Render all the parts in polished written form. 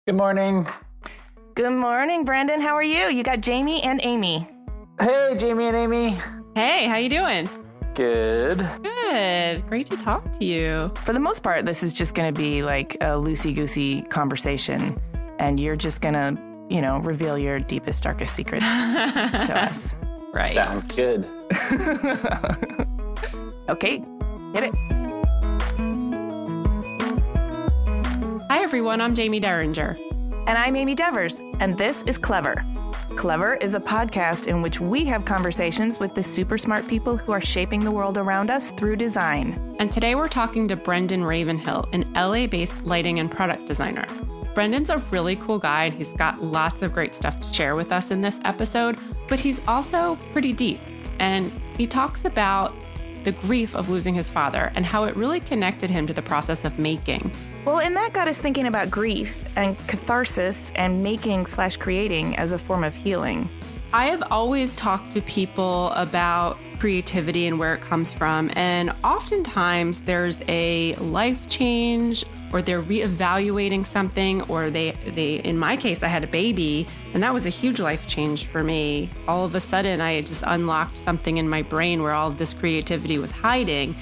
Good morning. Good morning, Brendan. How are you? You got Jamie and Amy. Hey, Jamie and Amy. Hey, how you doing? Good. Good. Great to talk to you. For the most part, this is just going to be like a loosey-goosey conversation, and you're just going to, reveal your deepest, darkest secrets to us. Right. Sounds good. Okay, hit it. Hi, everyone. I'm Jamie Derringer. And I'm Amy Devers, and this is Clever. Clever is a podcast in which we have conversations with the super smart people who are shaping the world around us through design. And today we're talking to Brendan Ravenhill, an LA-based lighting and product designer. Brendan's a really cool guy, and he's got lots of great stuff to share with us in this episode, but he's also pretty deep. And he talks about the grief of losing his father and how it really connected him to the process of making. Well, and that got us thinking about grief and catharsis and making/creating as a form of healing. I have always talked to people about creativity and where it comes from, and oftentimes there's a life change, or they're reevaluating something, or they in my case, I had a baby, and that was a huge life change for me. All of a sudden, I had just unlocked something in my brain where all of this creativity was hiding,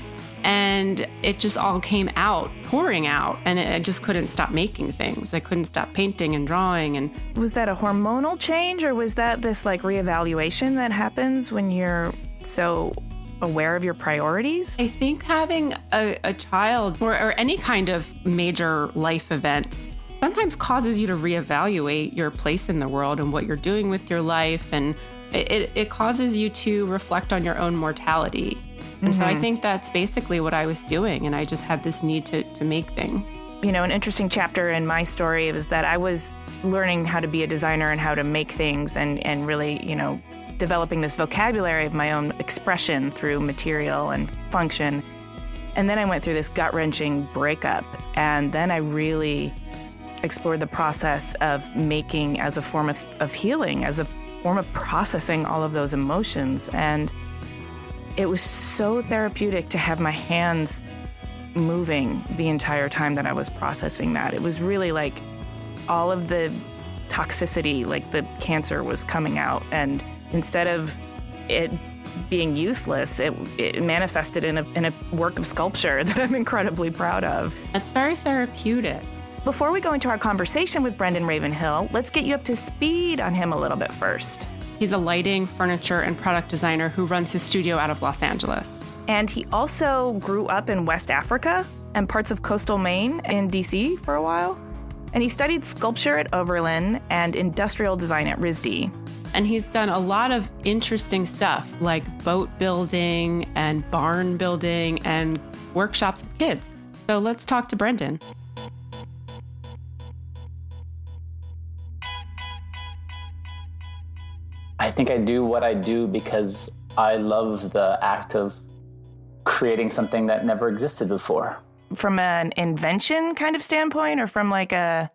and it just all came out, pouring out, and I just couldn't stop making things. I couldn't stop painting and drawing. And was that a hormonal change, or was that this like reevaluation that happens when you're so aware of your priorities? I think having a child or any kind of major life event sometimes causes you to reevaluate your place in the world and what you're doing with your life. And it causes you to reflect on your own mortality. And so I think that's basically what I was doing. And I just had this need to make things. An interesting chapter in my story was that I was learning how to be a designer and how to make things and really, developing this vocabulary of my own expression through material and function. And then I went through this gut-wrenching breakup. And then I really explored the process of making as a form of healing, as a form of processing all of those emotions. And it was so therapeutic to have my hands moving the entire time that I was processing that. It was really like all of the toxicity, like the cancer was coming out, and instead of it being useless, it manifested in a work of sculpture that I'm incredibly proud of. It's very therapeutic. Before we go into our conversation with Brendan Ravenhill, let's get you up to speed on him a little bit first. He's a lighting, furniture, and product designer who runs his studio out of Los Angeles. And he also grew up in West Africa and parts of coastal Maine and DC for a while. And he studied sculpture at Oberlin and industrial design at RISD. And he's done a lot of interesting stuff like boat building and barn building and workshops with kids. So let's talk to Brendan. I think I do what I do because I love the act of creating something that never existed before. From an invention kind of standpoint, or from like a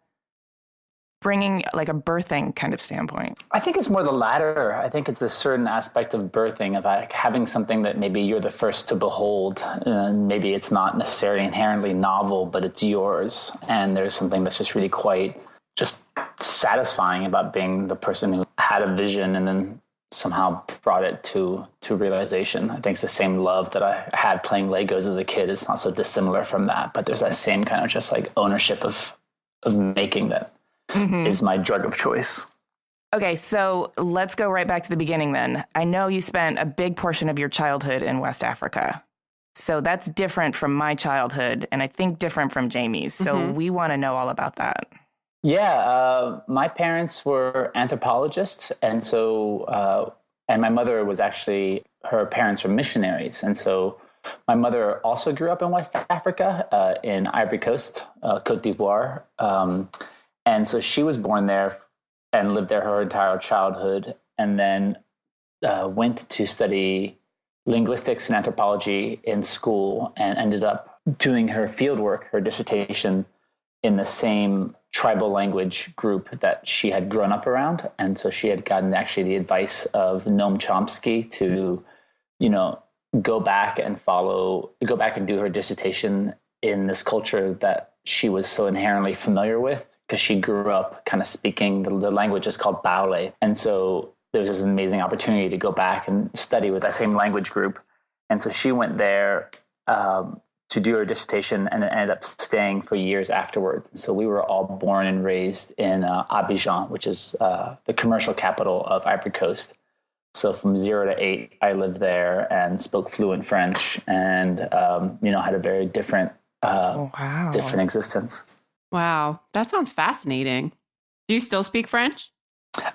bringing like a birthing kind of standpoint? I think it's more the latter. I think it's a certain aspect of birthing, of like having something that maybe you're the first to behold. And maybe it's not necessarily inherently novel, but it's yours. And there's something that's just really quite just satisfying about being the person who had a vision and then somehow brought it to realization. I think it's the same love that I had playing Legos as a kid. It's not so dissimilar from that, but there's that same kind of just like ownership of making that is my drug of choice. Okay, so let's go right back to the beginning then. I know you spent a big portion of your childhood in West Africa. So that's different from my childhood, and I think different from Jamie's. So we want to know all about that. Yeah, my parents were anthropologists, and so and my mother was actually, her parents were missionaries, and so my mother also grew up in West Africa, in Ivory Coast, Côte d'Ivoire, and so she was born there and lived there her entire childhood, and then went to study linguistics and anthropology in school, and ended up doing her fieldwork, her dissertation, in the same tribal language group that she had grown up around. And so she had gotten actually the advice of Noam Chomsky to, go back and do her dissertation in this culture that she was so inherently familiar with, because she grew up kind of speaking the language is called Baule. And so there was this amazing opportunity to go back and study with that same language group. And so she went there to do her dissertation and then ended up staying for years afterwards. And so we were all born and raised in Abidjan, which is the commercial capital of Ivory Coast. So from 0 to 8, I lived there and spoke fluent French and, had a very different different existence. Wow. That sounds fascinating. Do you still speak French?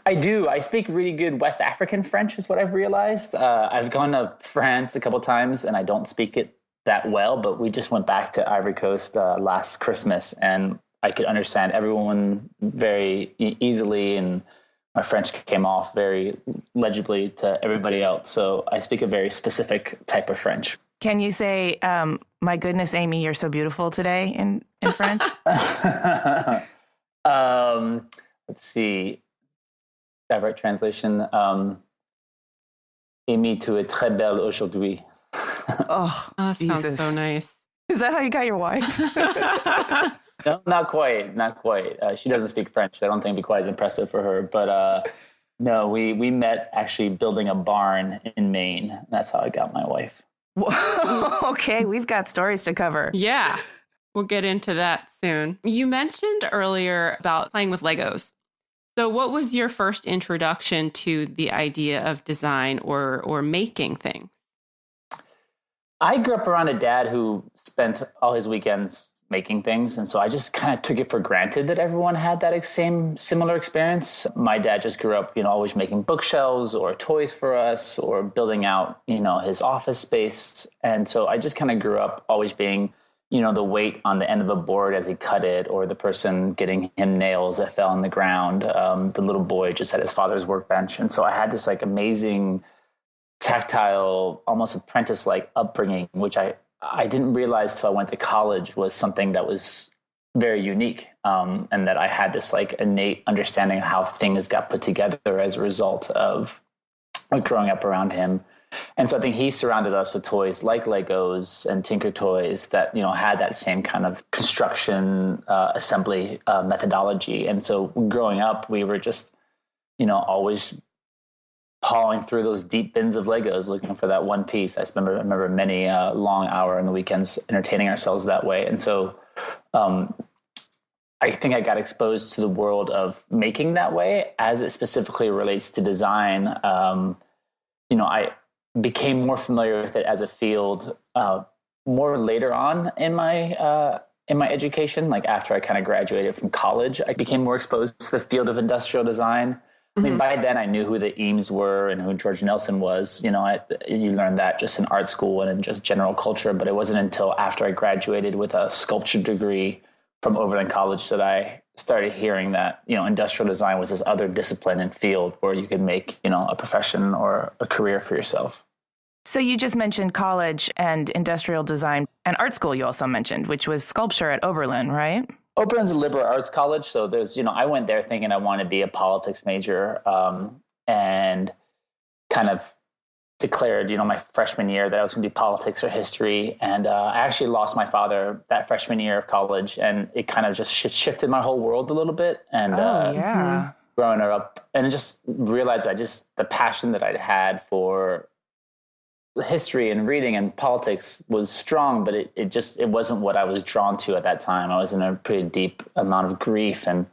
I do. I speak really good West African French is what I've realized. I've gone to France a couple of times and I don't speak it that well, but we just went back to Ivory Coast last Christmas and I could understand everyone very easily and my French came off very legibly to everybody else. So I speak a very specific type of French. Can you say, my goodness, Amy, you're so beautiful today in French? Let's see. Direct translation. Amy, tu es très belle aujourd'hui. Oh, that sounds so nice. Is that how you got your wife? No, not quite. Not quite. She doesn't speak French. I don't think it'd be quite as impressive for her. But no, we met actually building a barn in Maine. That's how I got my wife. Okay, we've got stories to cover. Yeah, we'll get into that soon. You mentioned earlier about playing with Legos. So what was your first introduction to the idea of design or making things? I grew up around a dad who spent all his weekends making things. And so I just kind of took it for granted that everyone had that same similar experience. My dad just grew up, always making bookshelves or toys for us or building out, his office space. And so I just kind of grew up always being, the weight on the end of a board as he cut it, or the person getting him nails that fell on the ground. The little boy just at his father's workbench. And so I had this amazing tactile, almost apprentice-like upbringing, which I didn't realize till I went to college was something that was very unique, and that I had this innate understanding of how things got put together as a result of growing up around him. And so I think he surrounded us with toys like Legos and Tinker Toys that, had that same kind of construction, assembly methodology. And so growing up, we were just, always pawing through those deep bins of Legos looking for that one piece. I remember many long hour on the weekends entertaining ourselves that way. And so I think I got exposed to the world of making that way as it specifically relates to design. I became more familiar with it as a field more later on in my education. Like after I kind of graduated from college, I became more exposed to the field of industrial design. I mean, by then I knew who the Eames were and who George Nelson was. You learned that just in art school and in just general culture. But it wasn't until after I graduated with a sculpture degree from Overland College that I started hearing that, industrial design was this other discipline and field where you could make, a profession or a career for yourself. So you just mentioned college and industrial design and art school you also mentioned, which was sculpture at Oberlin, right? Oberlin's a liberal arts college. So there's, I went there thinking I wanted to be a politics major, and kind of declared, my freshman year that I was going to do politics or history. And I actually lost my father that freshman year of college, and it kind of just shifted my whole world a little bit. And growing up, and just realized the passion that I'd had for history and reading and politics was strong, but it wasn't what I was drawn to at that time. I was in a pretty deep amount of grief and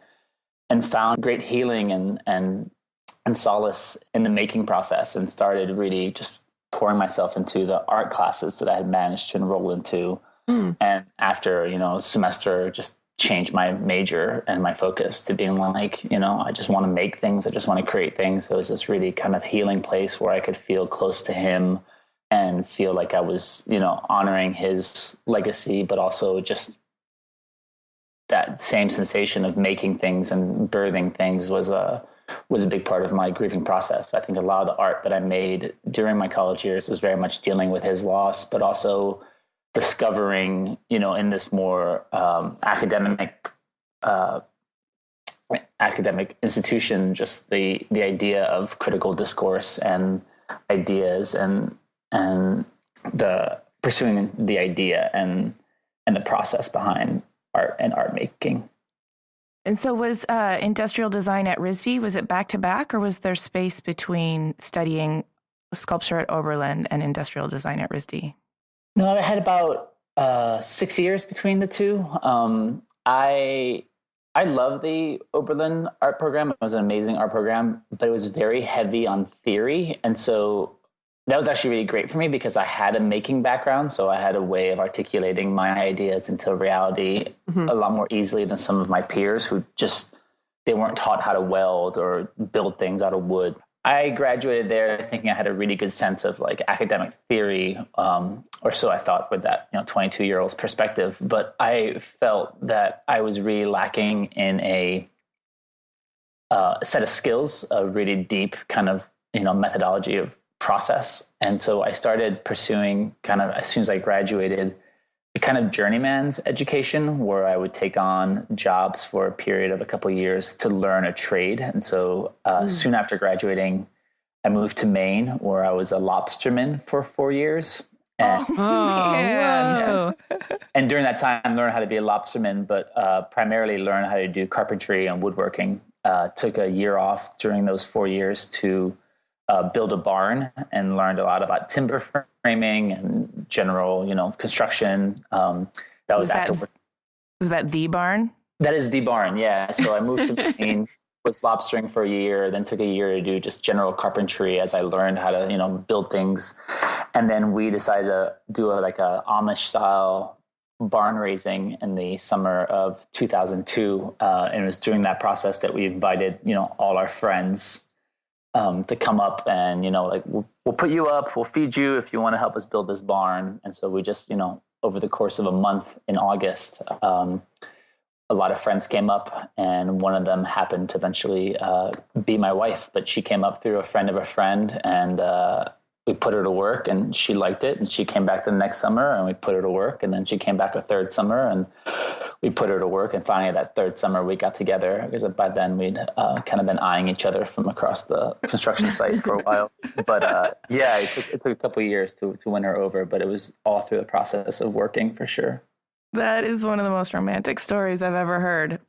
found great healing and solace in the making process, and started really just pouring myself into the art classes that I had managed to enroll into. And after, a semester, just changed my major and my focus to being I just want to make things. I just want to create things. It was this really kind of healing place where I could feel close to him and feel like I was, honoring his legacy, but also just that same sensation of making things and birthing things was a big part of my grieving process. I think a lot of the art that I made during my college years was very much dealing with his loss, but also discovering, in this more academic institution, just the idea of critical discourse and ideas and the pursuing the idea and the process behind art and art making. And so was industrial design at RISD, was it back to back, or was there space between studying sculpture at Oberlin and industrial design at RISD? No, I had about 6 years between the two. I love the Oberlin art program. It was an amazing art program, but it was very heavy on theory. And so that was actually really great for me because I had a making background. So I had a way of articulating my ideas into reality a lot more easily than some of my peers who they weren't taught how to weld or build things out of wood. I graduated there thinking I had a really good sense of like academic theory, or so I thought with that 22-year-old's perspective. But I felt that I was really lacking in a set of skills, a really deep kind of methodology of process. And so I started pursuing kind of as soon as I graduated a kind of journeyman's education where I would take on jobs for a period of a couple of years to learn a trade. And so soon after graduating, I moved to Maine where I was a lobsterman for 4 years. And, Man. and during that time, I learned how to be a lobsterman, but primarily learned how to do carpentry and woodworking. Took a year off during those 4 years to build a barn and learned a lot about timber framing and general, construction. That was afterward. Was that the barn? That is the barn, yeah. So I moved to Maine, was lobstering for a year, then took a year to do just general carpentry as I learned how to, build things. And then we decided to do a Amish style barn raising in the summer of 2002. And it was during that process that we invited, all our friends to come up and, we'll put you up, we'll feed you if you want to help us build this barn. And so we just, over the course of a month in August, a lot of friends came up, and one of them happened to eventually be my wife, but she came up through a friend of a friend, and we put her to work, and she liked it, and she came back the next summer, and we put her to work, and then she came back a third summer, and we put her to work, and finally that third summer we got together, because by then we'd kind of been eyeing each other from across the construction site for a while. But it took a couple of years to win her over, but it was all through the process of working for sure. That is one of the most romantic stories I've ever heard.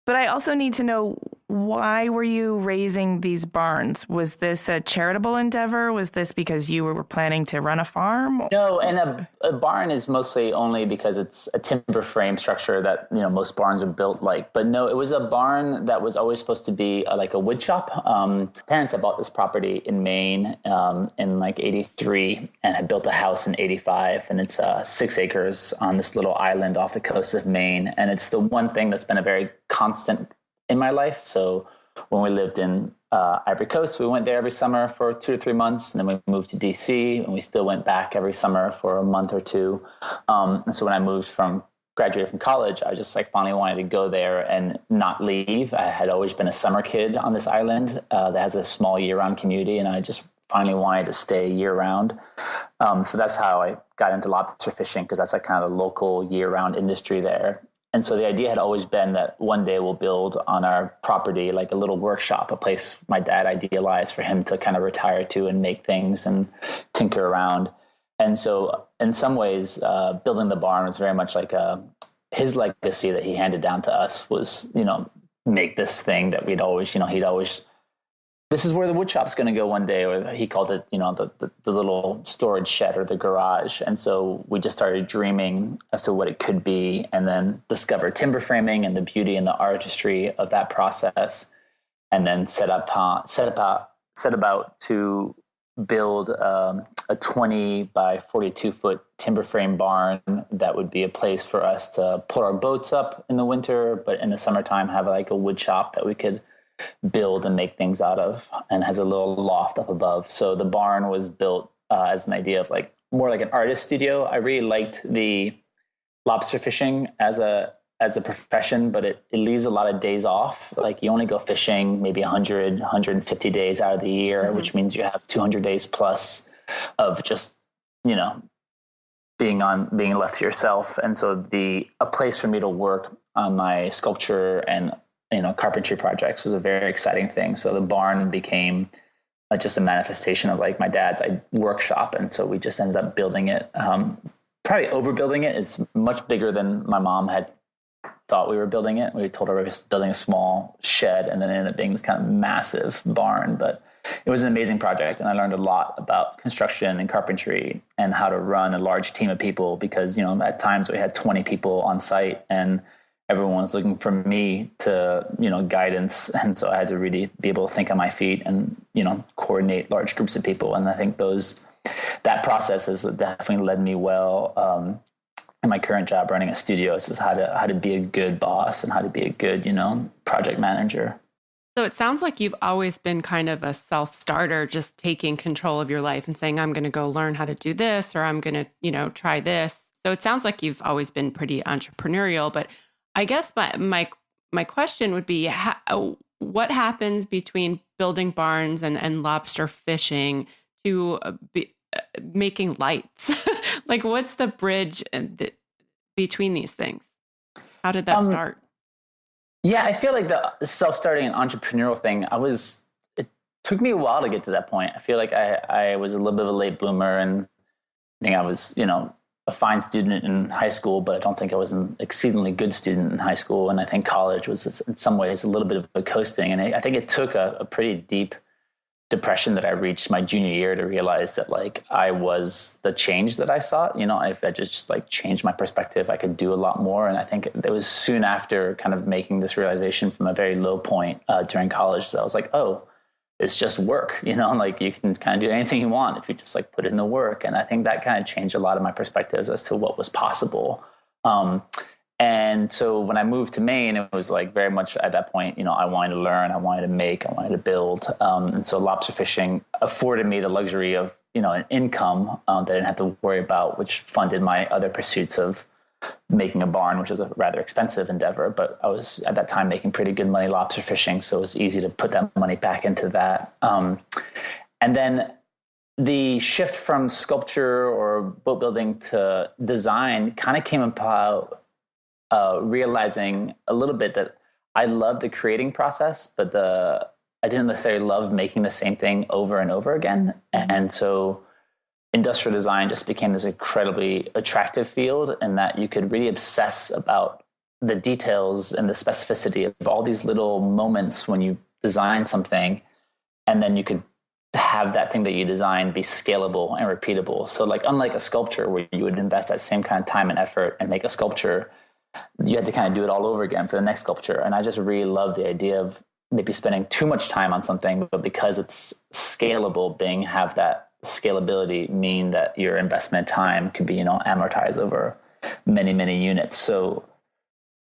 But I also need to know, why were you raising these barns? Was this a charitable endeavor? Was this because you were planning to run a farm? No, and a barn is mostly only because it's a timber frame structure that, most barns are built like. But no, it was a barn that was always supposed to be like a wood shop. Parents had bought this property in Maine in 83 and had built a house in 85. And it's 6 acres on this little island off the coast of Maine. And it's the one thing that's been a very constant in my life. So when we lived in Ivory Coast, we went there every summer for 2 to 3 months, and then we moved to DC, and we still went back every summer for a month or two. And so when I graduated from college, I just finally wanted to go there and not leave. I had always been a summer kid on this island that has a small year-round community, and I just finally wanted to stay year-round. So that's how I got into lobster fishing, because that's kind of the local year-round industry there. And so the idea had always been that one day we'll build on our property like a little workshop, a place my dad idealized for him to kind of retire to and make things and tinker around. And so in some ways, building the barn was very much like his legacy that he handed down to us was, make this thing that we'd always, this is where the wood shop's going to go one day, or he called it, the little storage shed or the garage. And so we just started dreaming as to what it could be, and then discovered timber framing and the beauty and the artistry of that process, and then set about to build a 20 by 42 foot timber frame barn that would be a place for us to put our boats up in the winter, but in the summertime have a wood shop that we could build and make things out of, and has a little loft up above. So the barn was built as an idea of more like an artist studio. I really liked the lobster fishing as a profession, but it leaves a lot of days off. You only go fishing maybe 100, 150 days out of the year, which means you have 200 days plus of just, being left to yourself. And so a place for me to work on my sculpture and carpentry projects was a very exciting thing. So the barn became just a manifestation of my dad's workshop. And so we just ended up building it, probably overbuilding it. It's much bigger than my mom had thought we were building it. We told her we were building a small shed, and then it ended up being this kind of massive barn. But it was an amazing project, and I learned a lot about construction and carpentry and how to run a large team of people because, at times we had 20 people on site and everyone was looking for me to, guidance. And so I had to really be able to think on my feet and, coordinate large groups of people. And I think that process has definitely led me well in my current job running a studio. It's just how to be a good boss and how to be a good, project manager. So it sounds like you've always been kind of a self-starter, just taking control of your life and saying, I'm going to go learn how to do this, or I'm going to, try this. So it sounds like you've always been pretty entrepreneurial. But I guess my question would be, what happens between building barns and lobster fishing to making lights? Like, what's the bridge between these things? How did that start? Yeah, I feel like the self-starting and entrepreneurial thing, it took me a while to get to that point. I feel like I was a little bit of a late bloomer, and I think I was, a fine student in high school, but I don't think I was an exceedingly good student in high school. And I think college was in some ways a little bit of a coasting. And I think it took a pretty deep depression that I reached my junior year to realize that I was the change that I sought. If I just changed my perspective, I could do a lot more. And I think it was soon after kind of making this realization from a very low point during college that I was like, oh, it's just work, you can kind of do anything you want if you just put in the work. And I think that kind of changed a lot of my perspectives as to what was possible. And so when I moved to Maine, it was very much at that point, I wanted to learn, I wanted to make, I wanted to build. And so lobster fishing afforded me the luxury of, an income that I didn't have to worry about, which funded my other pursuits of making a barn, which is a rather expensive endeavor. But I was at that time making pretty good money lobster fishing. So it was easy to put that money back into that. And then the shift from sculpture or boat building to design kind of came about realizing a little bit that I loved the creating process, but I didn't necessarily love making the same thing over and over again. And so industrial design just became this incredibly attractive field, and that you could really obsess about the details and the specificity of all these little moments when you design something, and then you could have that thing that you design be scalable and repeatable. So unlike a sculpture where you would invest that same kind of time and effort and make a sculpture, you had to kind of do it all over again for the next sculpture. And I just really love the idea of maybe spending too much time on something, but because it's scalable, have that scalability mean that your investment time could be, amortized over many, many units. So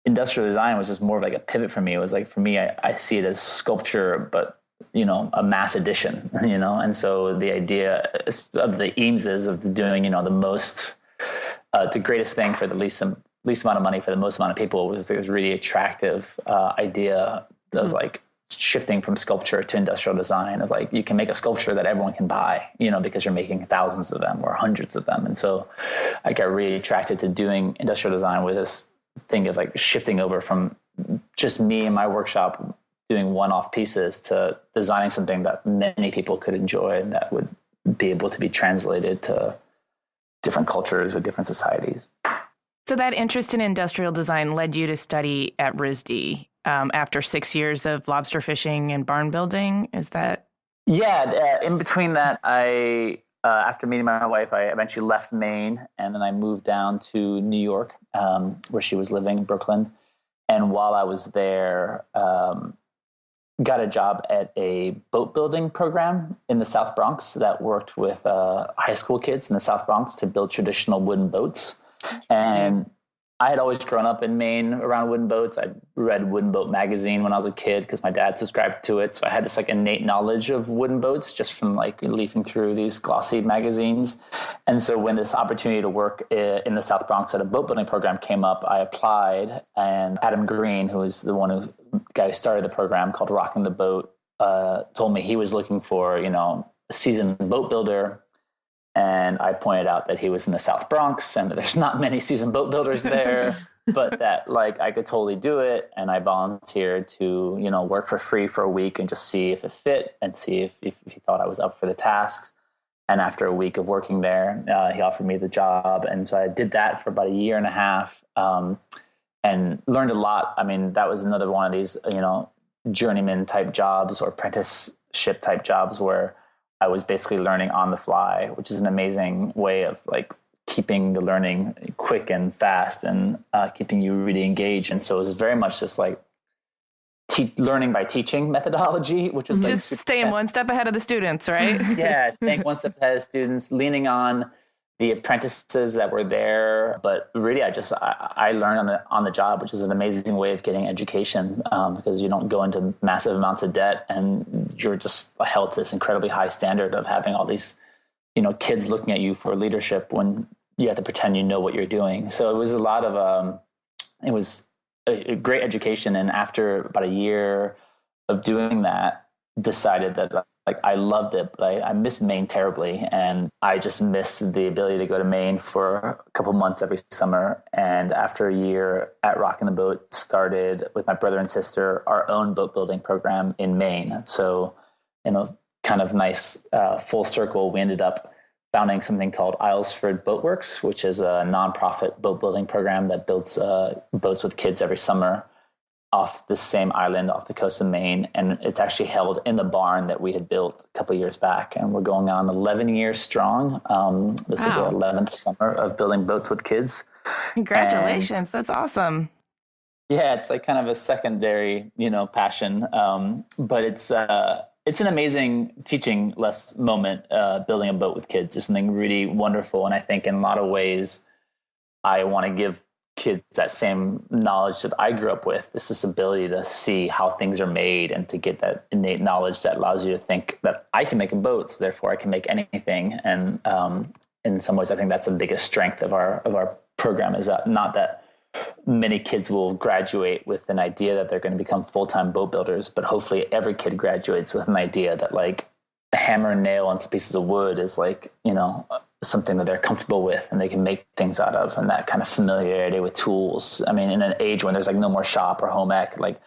industrial design was just more of a pivot for me. It was for me, I see it as sculpture, but, a mass addition, and so the idea of the Eameses of doing, the most, the greatest thing for the least amount of money for the most amount of people was this really attractive idea of shifting from sculpture to industrial design of you can make a sculpture that everyone can buy, because you're making thousands of them or hundreds of them. And so I got really attracted to doing industrial design with this thing of shifting over from just me in my workshop doing one-off pieces to designing something that many people could enjoy and that would be able to be translated to different cultures or different societies. So that interest in industrial design led you to study at RISD after 6 years of lobster fishing and barn building. Is that? Yeah. In between that, after meeting my wife, I eventually left Maine, and then I moved down to New York, where she was living in Brooklyn. And while I was there, got a job at a boat building program in the South Bronx that worked with high school kids in the South Bronx to build traditional wooden boats. And I had always grown up in Maine around wooden boats. I read Wooden Boat magazine when I was a kid because my dad subscribed to it. So I had this innate knowledge of wooden boats just from leafing through these glossy magazines. And so when this opportunity to work in the South Bronx at a boat building program came up, I applied. And Adam Green, who was the guy who started the program called Rockin the Boat, told me he was looking for, a seasoned boat builder. And I pointed out that he was in the South Bronx and that there's not many seasoned boat builders there, but that I could totally do it. And I volunteered to, work for free for a week and just see if it fit and see if he thought I was up for the tasks. And after a week of working there, he offered me the job. And so I did that for about a year and a half. And and learned a lot. I mean, that was another one of these, journeyman type jobs or apprenticeship type jobs where I was basically learning on the fly, which is an amazing way of like keeping the learning quick and fast and keeping you really engaged. And so it was very much just like learning by teaching methodology, which was just like staying one step ahead of the students, right? Yeah, staying one step ahead of students, leaning on the apprentices that were there. But really, I learned on the job, which is an amazing way of getting education, because you don't go into massive amounts of debt, and you're just held to this incredibly high standard of having all these, kids looking at you for leadership when you have to pretend you know what you're doing. So it was a lot of it was a great education. And after about a year of doing that, decided that like I loved it, but I missed Maine terribly. And I just missed the ability to go to Maine for a couple months every summer. And after a year at Rockin the Boat, started with my brother and sister our own boat building program in Maine. So, kind of nice full circle, we ended up founding something called Islesford Boatworks, which is a nonprofit boat building program that builds boats with kids every summer off the same island off the coast of Maine. And it's actually held in the barn that we had built a couple of years back. And we're going on 11 years strong. This is the 11th summer of building boats with kids. Congratulations. And that's awesome. Yeah, it's like kind of a secondary, passion. But it's an amazing teaching moment, building a boat with kids. It's something really wonderful. And I think in a lot of ways, I want to give kids that same knowledge that I grew up with. This ability to see how things are made and to get that innate knowledge that allows you to think that I can make a boat, so therefore I can make anything. And in some ways, I think that's the biggest strength of our program, is that not that many kids will graduate with an idea that they're going to become full-time boat builders, but hopefully every kid graduates with an idea that like a hammer and nail and some pieces of wood is like, something that they're comfortable with and they can make things out of, and that kind of familiarity with tools. I mean, in an age when there's like no more shop or home ec, like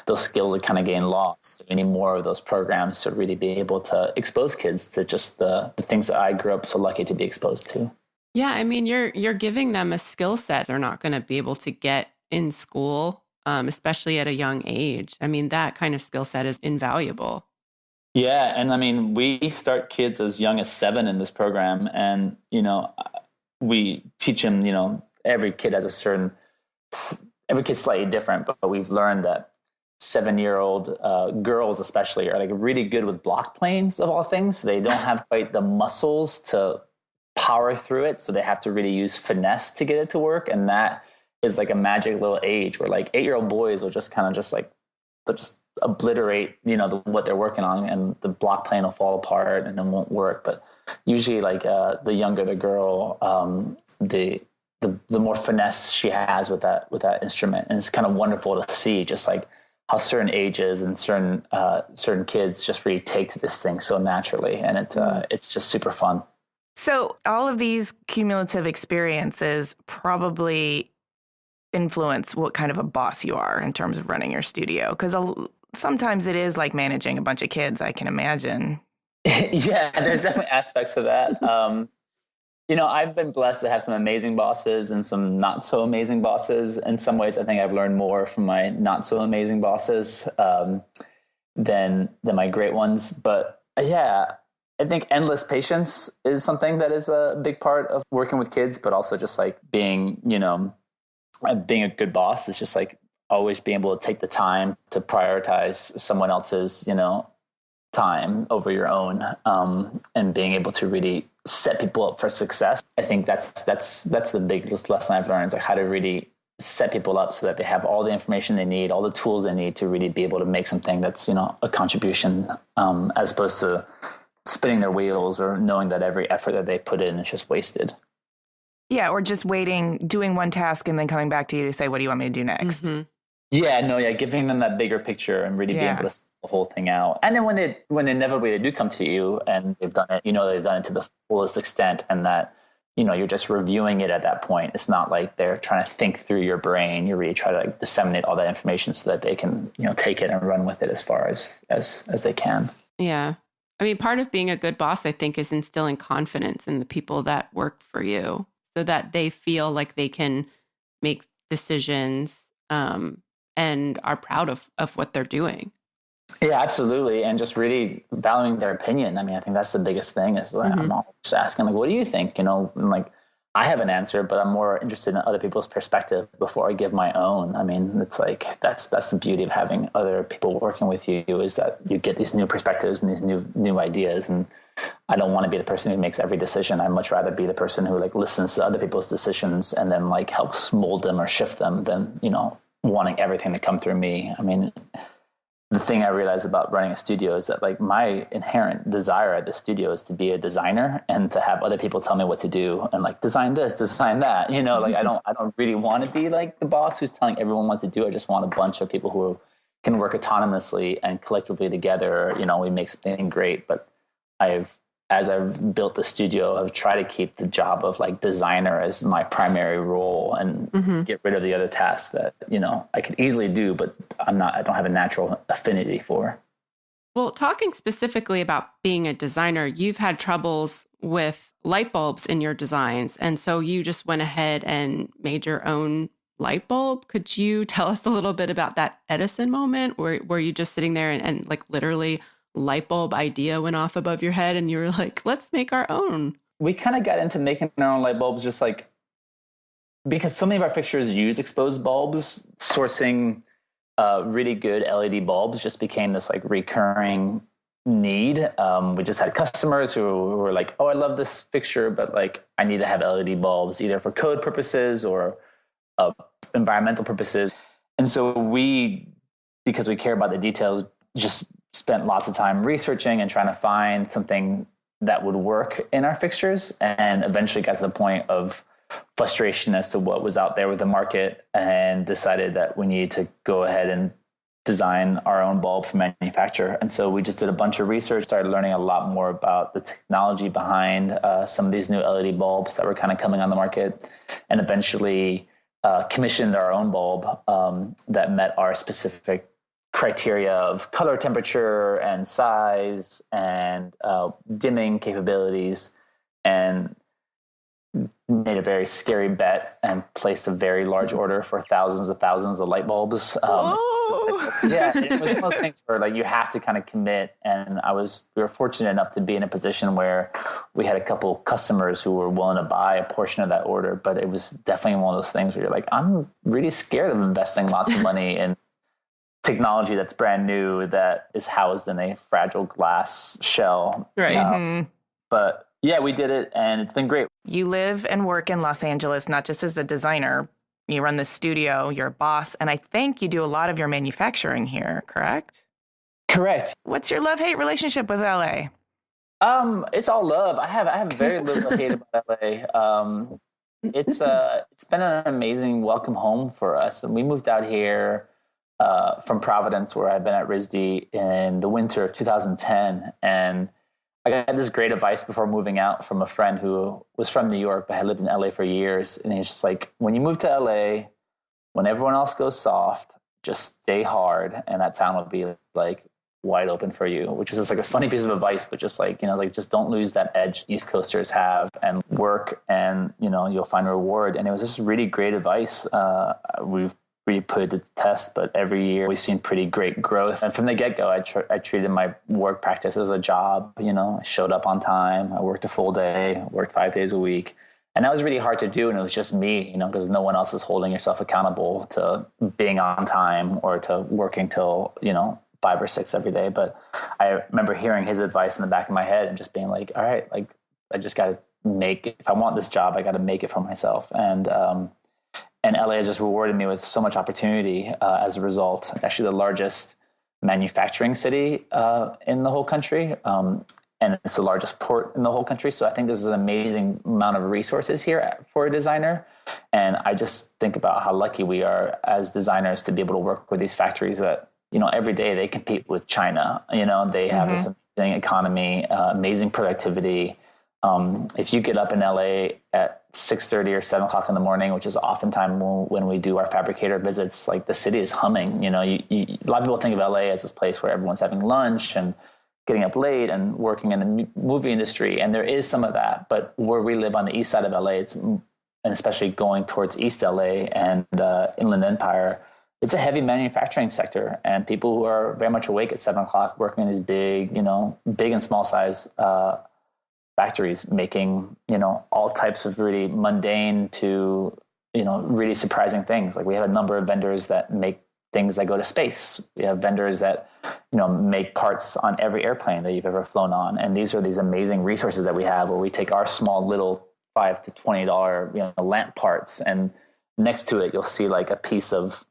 those skills are kind of getting lost. We need more of those programs to really be able to expose kids to just the things that I grew up so lucky to be exposed to. Yeah, I mean, you're giving them a skill set they're not going to be able to get in school, especially at a young age. I mean, that kind of skill set is invaluable. Yeah. And I mean, we start kids as young as 7 in this program. And, we teach them, every kid has every kid's slightly different, but we've learned that 7-year-old girls especially are like really good with block planes of all things. They don't have quite the muscles to power through it. So they have to really use finesse to get it to work. And that is like a magic little age where like 8-year-old boys will just kind of they'll just obliterate, what they're working on, and the block plane will fall apart and it won't work. But usually like the younger the girl, the more finesse she has with that instrument. And it's kind of wonderful to see just like how certain ages and certain kids just really take to this thing so naturally. And it's just super fun. So all of these cumulative experiences probably influence what kind of a boss you are in terms of running your studio. Because sometimes it is like managing a bunch of kids, I can imagine. Yeah, there's definitely aspects of that. I've been blessed to have some amazing bosses and some not so amazing bosses. In some ways, I think I've learned more from my not so amazing bosses than my great ones. But yeah, I think endless patience is something that is a big part of working with kids, but also just like being a good boss is just like always being able to take the time to prioritize someone else's, time over your own, and being able to really set people up for success. I think that's the biggest lesson I've learned, is like how to really set people up so that they have all the information they need, all the tools they need to really be able to make something that's, a contribution, as opposed to spinning their wheels or knowing that every effort that they put in is just wasted. Yeah, or just doing one task and then coming back to you to say, what do you want me to do next? Mm-hmm. Giving them that bigger picture and really being able to see the whole thing out. And then when inevitably they do come to you and they've done it, they've done it to the fullest extent, and that, you're just reviewing it at that point. It's not like they're trying to think through your brain. You really try to like disseminate all that information so that they can, take it and run with it as far as they can. Yeah. I mean, part of being a good boss, I think, is instilling confidence in the people that work for you, so that they feel like they can make decisions and are proud of what they're doing. Yeah, absolutely. And just really valuing their opinion. I mean, I think that's the biggest thing is like, I'm always asking, like, what do you think? And like, I have an answer, but I'm more interested in other people's perspective before I give my own. I mean, it's like, that's the beauty of having other people working with you, is that you get these new perspectives and these new ideas. And I don't want to be the person who makes every decision. I'd much rather be the person who like listens to other people's decisions and then like helps mold them or shift them than, wanting everything to come through me. I mean, the thing I realized about running a studio is that like my inherent desire at the studio is to be a designer and to have other people tell me what to do and like design this, design that, like I don't really want to be like the boss who's telling everyone what to do. I just want a bunch of people who can work autonomously and collectively together. We make something great. But as I've built the studio, I've tried to keep the job of like designer as my primary role and get rid of the other tasks that, I could easily do, but I don't have a natural affinity for. Well, talking specifically about being a designer, you've had troubles with light bulbs in your designs. And so you just went ahead and made your own light bulb. Could you tell us a little bit about that Edison moment? Were you just sitting there and like literally light bulb idea went off above your head and you were like, let's make our own? We kind of got into making our own light bulbs just like because so many of our fixtures use exposed bulbs. Sourcing really good LED bulbs just became this like recurring need. We just had customers who were like, oh, I love this fixture, but like I need to have LED bulbs either for code purposes or environmental purposes. And so because we care about the details, just spent lots of time researching and trying to find something that would work in our fixtures, and eventually got to the point of frustration as to what was out there with the market, and decided that we needed to go ahead and design our own bulb for manufacture. And so we just did a bunch of research, started learning a lot more about the technology behind some of these new LED bulbs that were kind of coming on the market, and eventually commissioned our own bulb that met our specific criteria of color, temperature, and size, and dimming capabilities, and made a very scary bet and placed a very large order for thousands of light bulbs. Yeah, it was one of those things where like you have to kind of commit. And we were fortunate enough to be in a position where we had a couple customers who were willing to buy a portion of that order. But it was definitely one of those things where you're like, I'm really scared of investing lots of money in technology that's brand new that is housed in a fragile glass shell. Right. But yeah, we did it and it's been great. You live and work in Los Angeles, not just as a designer. You run the studio, you're a boss, and I think you do a lot of your manufacturing here, correct? Correct. What's your love-hate relationship with LA? It's all love. I have very little hate about LA. It's been an amazing welcome home for us. And we moved out here from Providence, where I've been at RISD in the winter of 2010. And I got this great advice before moving out from a friend who was from New York, but had lived in LA for years. And he's just like, when you move to LA, when everyone else goes soft, just stay hard. And that town will be like wide open for you, which is just like a funny piece of advice, but just like, just don't lose that edge East Coasters have, and work, and, you'll find a reward. And it was just really great advice. We've really put it to the test, but every year we've seen pretty great growth. And from the get-go, I treated my work practice as a job. I showed up on time. I worked a full day, worked 5 days a week. And that was really hard to do. And it was just me, because no one else is holding yourself accountable to being on time or to working till, 5 or 6 every day. But I remember hearing his advice in the back of my head and just being like, all right, like I just got to if I want this job, I got to make it for myself. And LA has just rewarded me with so much opportunity as a result. It's actually the largest manufacturing city in the whole country. And it's the largest port in the whole country. So I think there's an amazing amount of resources here for a designer. And I just think about how lucky we are as designers to be able to work with these factories that, every day they compete with China. They have this amazing economy, amazing productivity. If you get up in LA at 6:30 or 7 o'clock in the morning, which is oftentimes when we do our fabricator visits, like the city is humming. A lot of people think of LA as this place where everyone's having lunch and getting up late and working in the movie industry. And there is some of that, but where we live on the east side of LA, and especially going towards East LA and Inland Empire, it's a heavy manufacturing sector, and people who are very much awake at 7 o'clock working in these big, big and small size factories, making, all types of really mundane to, really surprising things. Like we have a number of vendors that make things that go to space. We have vendors that, make parts on every airplane that you've ever flown on. And these are these amazing resources that we have where we take our small little $5 to $20, lamp parts, and next to it, you'll see like a piece of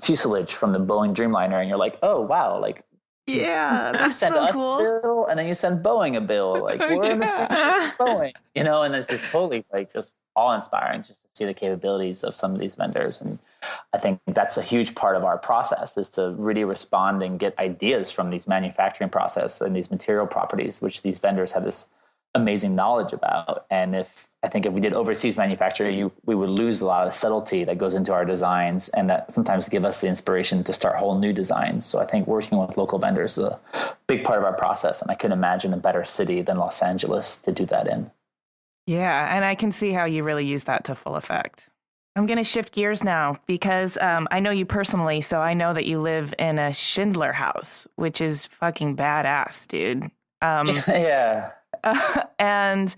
fuselage from the Boeing Dreamliner, and you're like, oh wow, like yeah, that's send so us cool. a bill, and then you send Boeing a bill, like we're in the same as Boeing, and this is totally like just awe-inspiring just to see the capabilities of some of these vendors. And I think that's a huge part of our process, is to really respond and get ideas from these manufacturing process and these material properties, which these vendors have this amazing knowledge about. And if we did overseas manufacturing, we would lose a lot of the subtlety that goes into our designs, and that sometimes give us the inspiration to start whole new designs. So I think working with local vendors is a big part of our process, and I couldn't imagine a better city than Los Angeles to do that in. Yeah, and I can see how you really use that to full effect. I'm going to shift gears now because I know you personally, so I know that you live in a Schindler House, which is fucking badass, dude. Yeah. And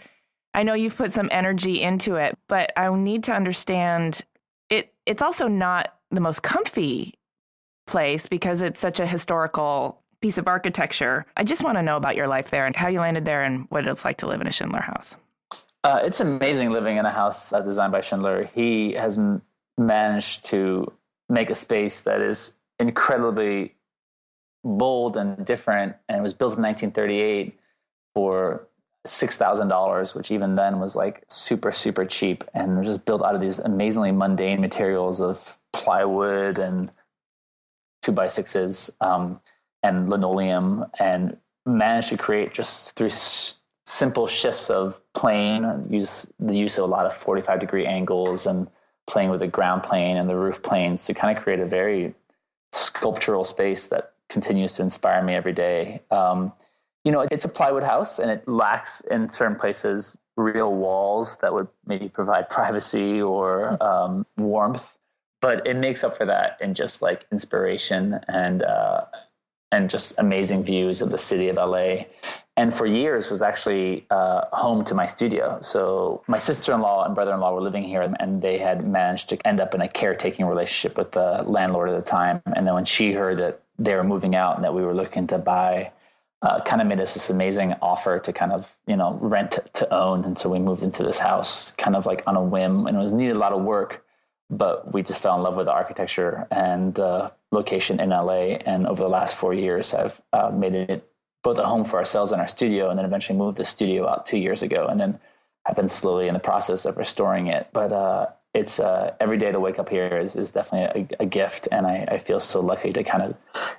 I know you've put some energy into it, but I need to understand it's also not the most comfy place because it's such a historical piece of architecture. I just want to know about your life there and how you landed there and what it's like to live in a Schindler House. It's amazing living in a house designed by Schindler. He has managed to make a space that is incredibly bold and different, and it was built in 1938 for $6,000, which even then was like super, super cheap, and was just built out of these amazingly mundane materials of plywood and 2x6s and linoleum, and managed to create just through simple shifts of plane, the use of a lot of 45-degree angles and playing with the ground plane and the roof planes to kind of create a very sculptural space that continues to inspire me every day. It's a plywood house, and it lacks in certain places real walls that would maybe provide privacy or warmth, but it makes up for that in just like inspiration and just amazing views of the city of LA. And for years was actually home to my studio. So my sister-in-law and brother-in-law were living here, and they had managed to end up in a caretaking relationship with the landlord at the time. And then when she heard that they were moving out and that we were looking to buy, kind of made us this amazing offer to kind of, rent to own. And so we moved into this house kind of like on a whim, and it was needed a lot of work, but we just fell in love with the architecture and the location in LA. And over the last 4 years, I've made it both a home for ourselves and our studio, and then eventually moved the studio out 2 years ago, and then have been slowly in the process of restoring it. But it's every day to wake up here is definitely a gift, and I feel so lucky to kind of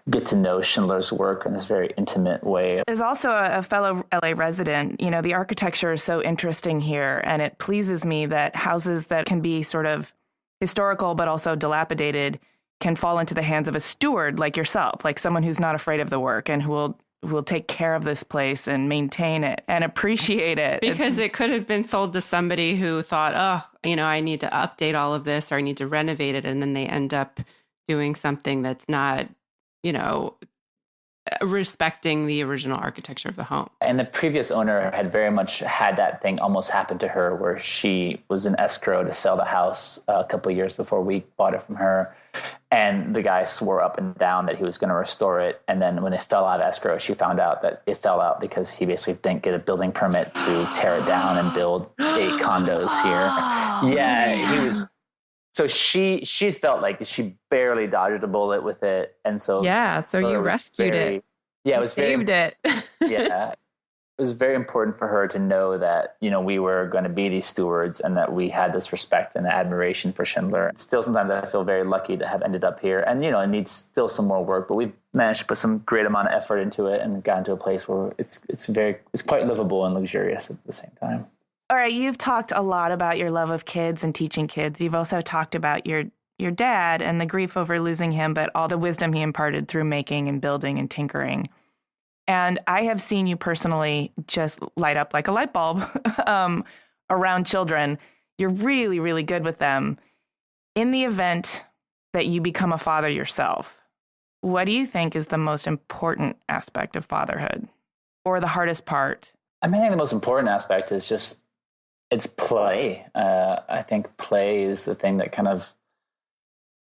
get to know Schindler's work in this very intimate way. As also a fellow LA resident, the architecture is so interesting here, and it pleases me that houses that can be sort of historical but also dilapidated can fall into the hands of a steward like yourself, like someone who's not afraid of the work and who will take care of this place and maintain it and appreciate it. Because it could have been sold to somebody who thought, I need to update all of this, or I need to renovate it. And then they end up doing something that's not, respecting the original architecture of the home. And the previous owner had very much had that thing almost happen to her, where she was in escrow to sell the house a couple of years before we bought it from her. And the guy swore up and down that he was going to restore it. And then when it fell out of escrow, she found out that it fell out because he basically didn't get a building permit to tear it down and build 8 condos here. Yeah, he was. So she felt like she barely dodged a bullet with it. And so so you rescued it. Yeah, it was saved it. Yeah. It was very important for her to know that, we were going to be these stewards and that we had this respect and admiration for Schindler. Still, sometimes I feel very lucky to have ended up here. And, it needs still some more work, but we've managed to put some great amount of effort into it and gotten to a place where it's quite livable and luxurious at the same time. All right, you've talked a lot about your love of kids and teaching kids. You've also talked about your dad and the grief over losing him, but all the wisdom he imparted through making and building and tinkering. And I have seen you personally just light up like a light bulb around children. You're really, really good with them. In the event that you become a father yourself. What do you think is the most important aspect of fatherhood, or the hardest part? I mean, I think the most important aspect is just it's play. I think play is the thing that kind of,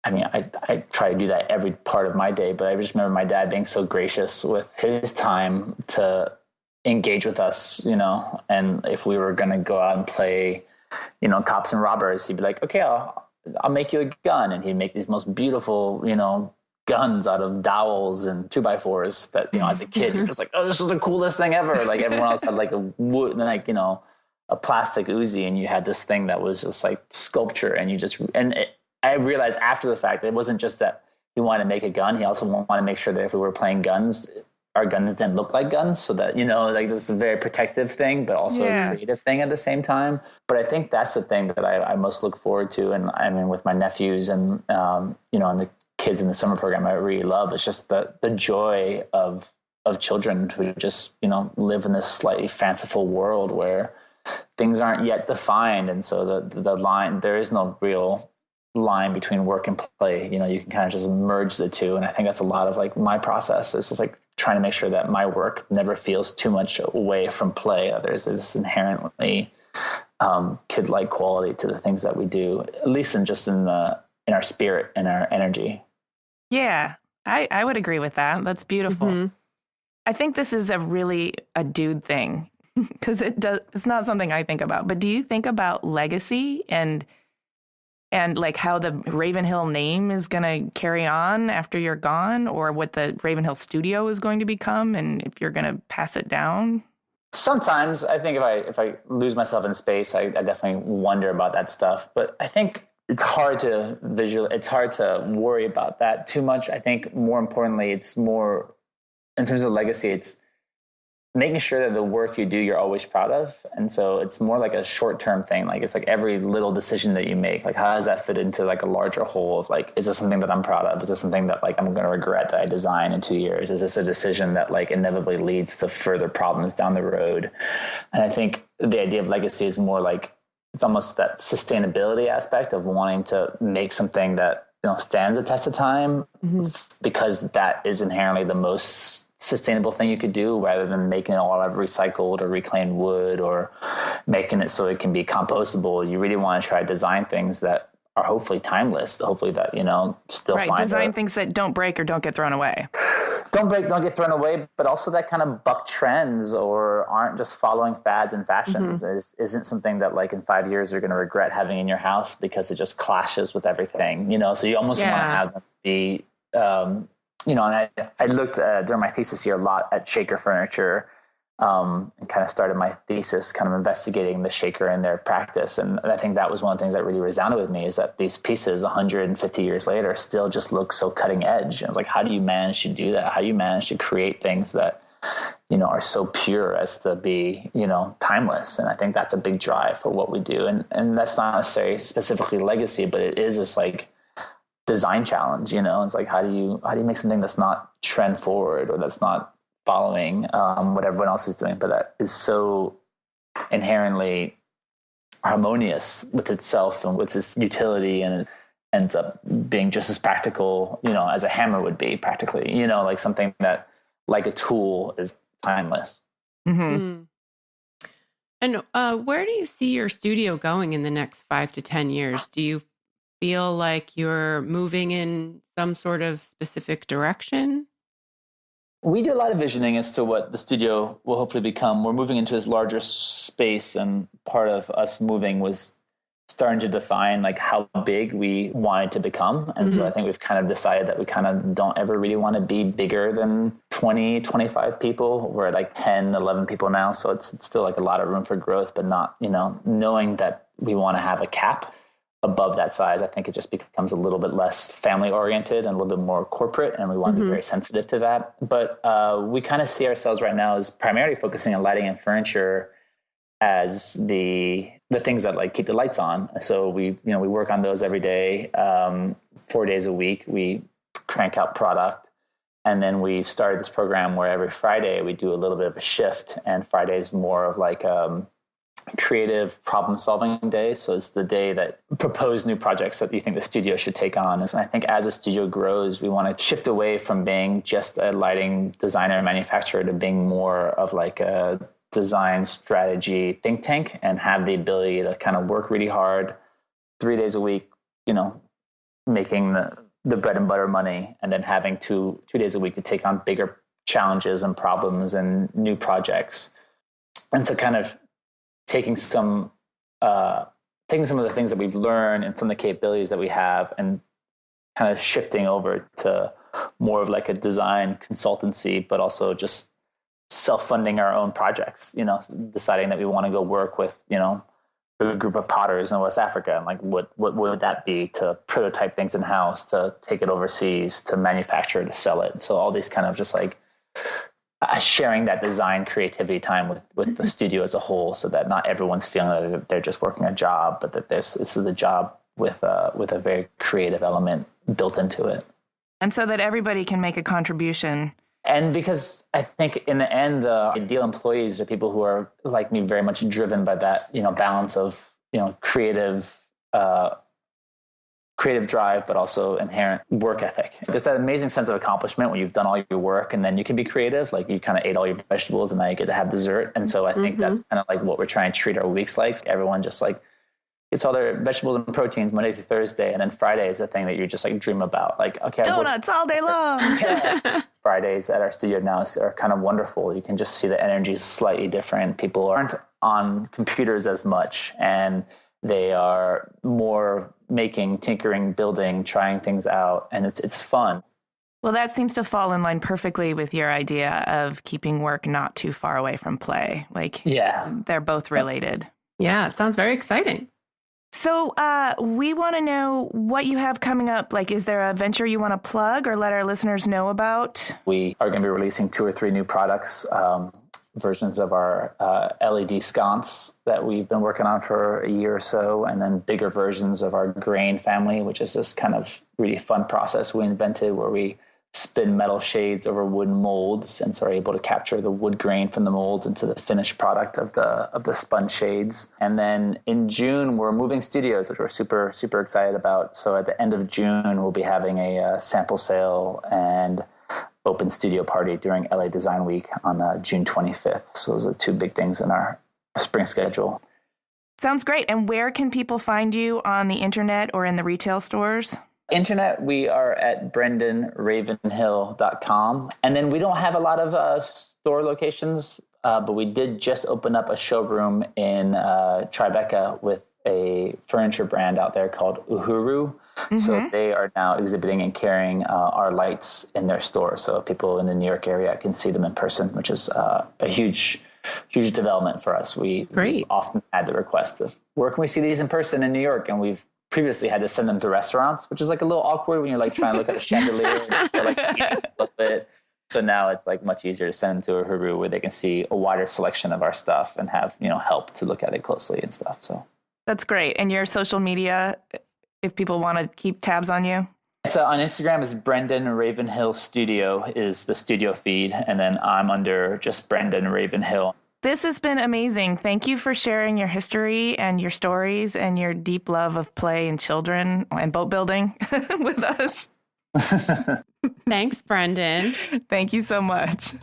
I mean, I try to do that every part of my day, but I just remember my dad being so gracious with his time to engage with us, you know, and if we were going to go out and play, you know, cops and robbers, he'd be like, okay, I'll make you a gun. And he'd make these most beautiful, you know, guns out of dowels and 2x4s that, you know, as a kid, you're just like, oh, this is the coolest thing ever. Like everyone else had like a wood, like, you know, a plastic Uzi, and you had this thing that was just like sculpture. And you just, I realized after the fact that it wasn't just that he wanted to make a gun. He also wanted to make sure that if we were playing guns, our guns didn't look like guns, so that, you know, like this is a very protective thing, but also a creative thing at the same time. But I think that's the thing that I most look forward to. And I mean, with my nephews and, you know, and the kids in the summer program, I really love, it's just the joy of children who just, you know, live in this slightly fanciful world where things aren't yet defined. And so the line, there is no real line between work and play. You know, you can kind of just merge the two. And I think that's a lot of like my process. It's just like trying to make sure that my work never feels too much away from play. There's this inherently kid-like quality to the things that we do, at least in our spirit and our energy. Yeah, I would agree with that. That's beautiful. Mm-hmm. I think this is a dude thing, because it's not something I think about. But do you think about legacy and like how the Ravenhill name is going to carry on after you're gone, or what the Ravenhill studio is going to become, and if you're going to pass it down? Sometimes I think if I lose myself in space, I definitely wonder about that stuff. But I think it's hard to worry about that too much. I think more importantly, it's more in terms of legacy, it's making sure that the work you do, you're always proud of. And so it's more like a short-term thing. Like it's like every little decision that you make, like how does that fit into like a larger whole of like, is this something that I'm proud of? Is this something that like I'm going to regret that I designed in 2 years? Is this a decision that like inevitably leads to further problems down the road? And I think the idea of legacy is more like, it's almost that sustainability aspect of wanting to make something that, you know, stands the test of time, because that is inherently the most sustainable thing you could do, rather than making it all out of recycled or reclaimed wood or making it so it can be compostable. You really want to try to design things that are hopefully timeless, hopefully that, you know, still right. Design things that don't break or don't get thrown away. Don't break, don't get thrown away, but also that kind of buck trends or aren't just following fads and fashions. Isn't something that like in 5 years you're going to regret having in your house because it just clashes with everything, you know? So you almost want to have them be, you know, and I looked during my thesis year a lot at shaker furniture, and kind of started my thesis kind of investigating the shaker and their practice. And I think that was one of the things that really resounded with me, is that these pieces 150 years later still just look so cutting edge. And I was like, how do you manage to do that? How do you manage to create things that, you know, are so pure as to be, you know, timeless? And I think that's a big drive for what we do. And that's not necessarily specifically legacy, but it is this like design challenge, you know. It's like, how do you make something that's not trend forward or that's not following what everyone else is doing, but that is so inherently harmonious with itself and with its utility, and it ends up being just as practical, you know, as a hammer would be practically, you know, like something that like a tool is timeless. And where do you see your studio going in the next 5 to 10 years? Do you feel like you're moving in some sort of specific direction? We do a lot of visioning as to what the studio will hopefully become. We're moving into this larger space, and part of us moving was starting to define like how big we wanted to become. And so I think we've kind of decided that we kind of don't ever really want to be bigger than 20, 25 people. We're at like 10, 11 people now. So it's still like a lot of room for growth, but not, you know, knowing that we want to have a cap above that size. I think it just becomes a little bit less family oriented and a little bit more corporate, and we want to be very sensitive to that. But we kind of see ourselves right now as primarily focusing on lighting and furniture as the things that like keep the lights on. So we work on those every day, 4 days a week. We crank out product, and then we've started this program where every Friday we do a little bit of a shift, and Friday's more of like creative problem-solving day. So it's the day that propose new projects that you think the studio should take on. And I think as a studio grows, we want to shift away from being just a lighting designer and manufacturer to being more of like a design strategy think tank, and have the ability to kind of work really hard 3 days a week, making the bread and butter money, and then having two days a week to take on bigger challenges and problems and new projects. And so kind of taking some of the things that we've learned and some of the capabilities that we have, and kind of shifting over to more of like a design consultancy, but also just self-funding our own projects, deciding that we want to go work with, a group of potters in West Africa, and like what would that be to prototype things in house, to take it overseas, to manufacture, to sell it. So all these kind of just like sharing that design creativity time with the studio as a whole, so that not everyone's feeling that they're just working a job, but that this is a job with a very creative element built into it. And so that everybody can make a contribution. And because I think in the end, the ideal employees are people who are like me, very much driven by that, balance of, creative drive, but also inherent work ethic. There's that amazing sense of accomplishment when you've done all your work and then you can be creative. Like you kind of ate all your vegetables and now you get to have dessert. And so I think that's kind of like what we're trying to treat our weeks like. Everyone just like gets all their vegetables and proteins Monday through Thursday. And then Friday is the thing that you just like dream about. Like, okay, donuts all day long. Yeah. Fridays at our studio now are kind of wonderful. You can just see the energy is slightly different. People aren't on computers as much, and they are more making, tinkering, building, trying things out, and it's fun. Well, that seems to fall in line perfectly with your idea of keeping work not too far away from play. Like, yeah, they're both related. Yeah, it sounds very exciting. So we want to know what you have coming up. Like, is there a venture you want to plug or let our listeners know about? We are going to be releasing 2 or 3 new products, versions of our LED sconce that we've been working on for a year or so, and then bigger versions of our grain family, which is this kind of really fun process we invented where we spin metal shades over wooden molds, and so are able to capture the wood grain from the molds into the finished product of the spun shades. And then in June, we're moving studios, which we're super, super excited about. So at the end of June, we'll be having a sample sale and open studio party during LA Design Week on June 25th. So those are 2 big things in our spring schedule. Sounds great. And where can people find you on the internet or in the retail stores? Internet, we are at brendanravenhill.com. And then we don't have a lot of store locations, but we did just open up a showroom in Tribeca with a furniture brand out there called Uhuru. Mm-hmm. So they are now exhibiting and carrying our lights in their store. So people in the New York area can see them in person, which is a huge development for us. We often had the request of, where can we see these in person in New York? And we've previously had to send them to restaurants, which is like a little awkward when you're like trying to look at a chandelier and like a little bit. So now it's like much easier to send them to a Uhuru where they can see a wider selection of our stuff and have, help to look at it closely and stuff. So that's great. And your social media, if people want to keep tabs on you? So on Instagram is Brendan Ravenhill Studio is the studio feed. And then I'm under just Brendan Ravenhill. This has been amazing. Thank you for sharing your history and your stories and your deep love of play and children and boat building with us. Thanks, Brendan. Thank you so much.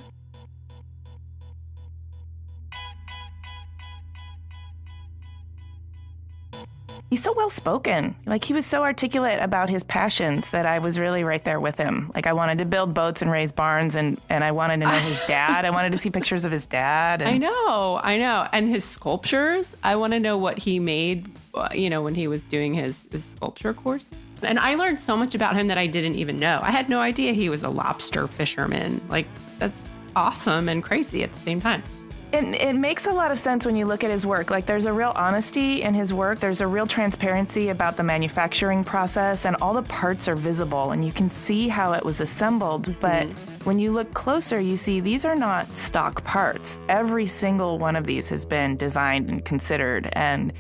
He's so well-spoken. Like, he was so articulate about his passions that I was really right there with him. Like, I wanted to build boats and raise barns, and I wanted to know his dad. I wanted to see pictures of his dad. I know. And his sculptures. I want to know what he made, when he was doing his sculpture course. And I learned so much about him that I didn't even know. I had no idea he was a lobster fisherman. Like, that's awesome and crazy at the same time. It makes a lot of sense when you look at his work. Like, there's a real honesty in his work. There's a real transparency about the manufacturing process, and all the parts are visible, and you can see how it was assembled. But when you look closer, you see these are not stock parts. Every single one of these has been designed and considered, and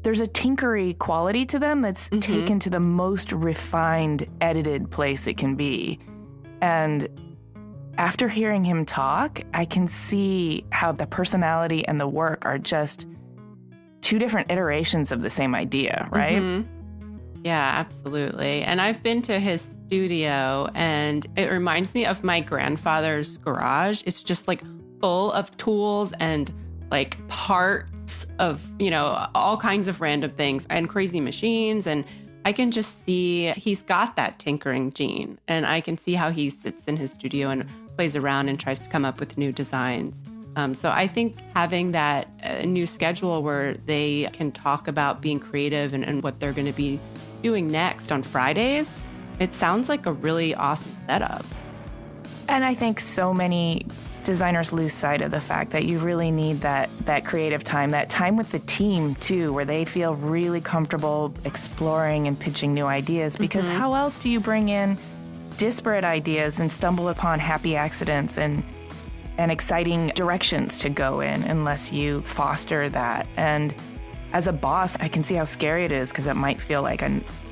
there's a tinkery quality to them that's taken to the most refined, edited place it can be. And after hearing him talk, I can see how the personality and the work are just two different iterations of the same idea, right? Mm-hmm. Yeah, absolutely. And I've been to his studio, and it reminds me of my grandfather's garage. It's just like full of tools and like parts of, all kinds of random things and crazy machines. And I can just see he's got that tinkering gene, and I can see how he sits in his studio and plays around and tries to come up with new designs. So I think having that new schedule where they can talk about being creative and what they're going to be doing next on Fridays, it sounds like a really awesome setup. And I think so many designers lose sight of the fact that you really need that creative time, that time with the team too, where they feel really comfortable exploring and pitching new ideas. Because how else do you bring in disparate ideas and stumble upon happy accidents and exciting directions to go in unless you foster that? And as a boss, I can see how scary it is, because it might feel like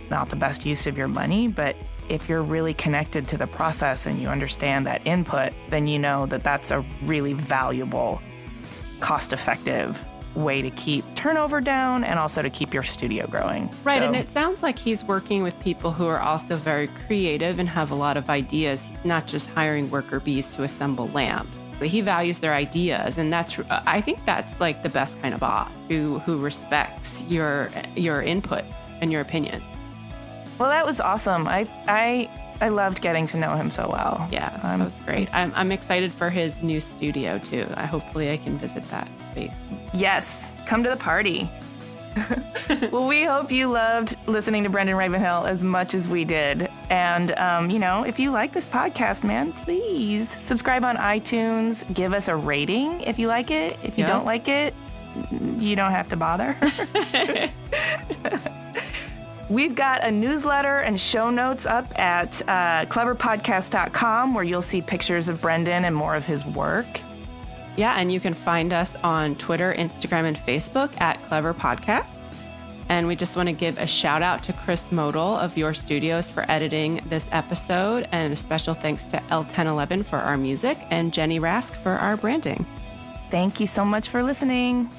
not the best use of your money, but if you're really connected to the process and you understand that input, then you know that that's a really valuable, cost-effective way to keep turnover down and also to keep your studio growing. Right, and it sounds like he's working with people who are also very creative and have a lot of ideas. He's not just hiring worker bees to assemble lamps. He values their ideas, and I think that's like the best kind of boss, who respects your input and your opinion. Well, that was awesome. I loved getting to know him so well. Yeah, that was great. I'm excited for his new studio too. Hopefully I can visit that space. Yes, come to the party. Well, we hope you loved listening to Brendan Ravenhill as much as we did. And, if you like this podcast, man, please subscribe on iTunes. Give us a rating if you like it. If you don't like it, you don't have to bother. We've got a newsletter and show notes up at cleverpodcast.com, where you'll see pictures of Brendan and more of his work. Yeah, and you can find us on Twitter, Instagram, and Facebook at Clever Podcast. And we just want to give a shout out to Chris Modl of Yore Studios for editing this episode, and a special thanks to L1011 for our music and Jenny Rask for our branding. Thank you so much for listening.